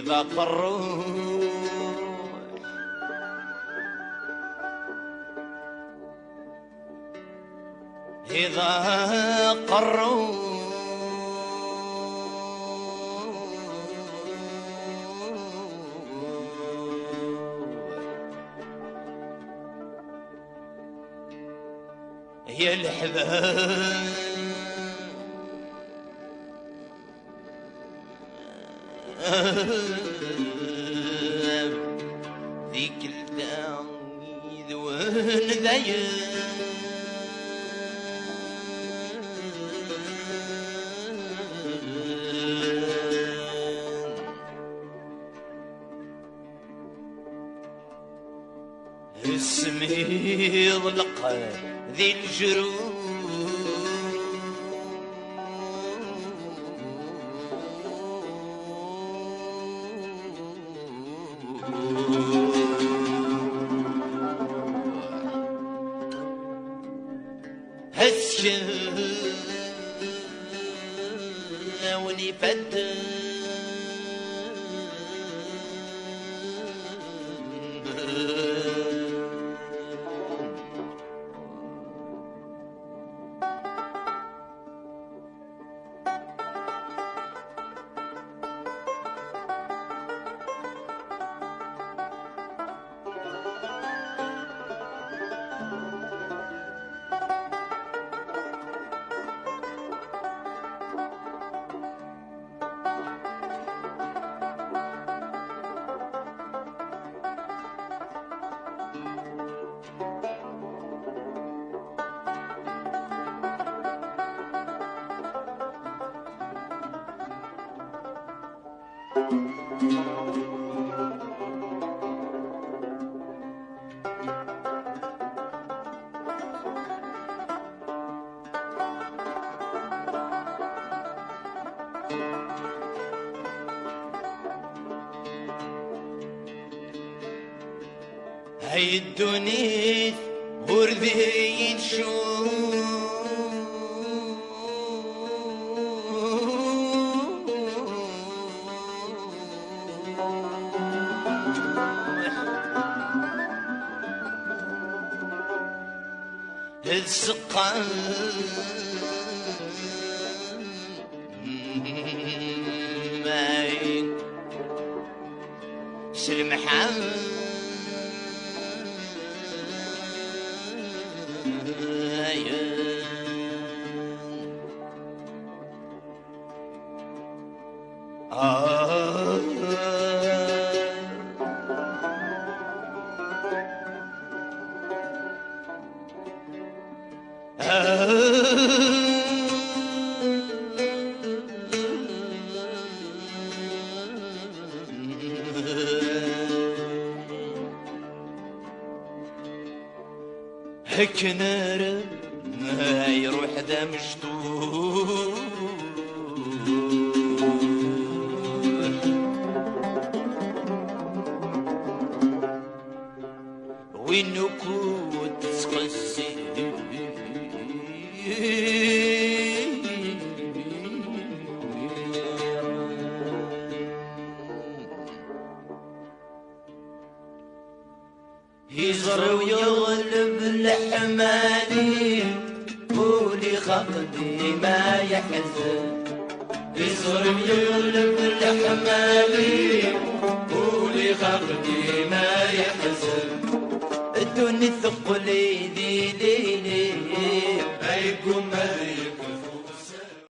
إذا قروا إذا قروا يا الحباب ذيك الدايد والذيب اسمي ضلق ذي الجروح هالشاوني فد هاي الدنيا وردي نشوف السقا ماي سلمحان هيك نار ما يروح دا مشتوق وينو كنت تقسي يزر ويغلب الحمالي قولي خفضي ما يحزن يزر ويغلب الحمالي قولي خفضي ما يحزن الدنيا ثقل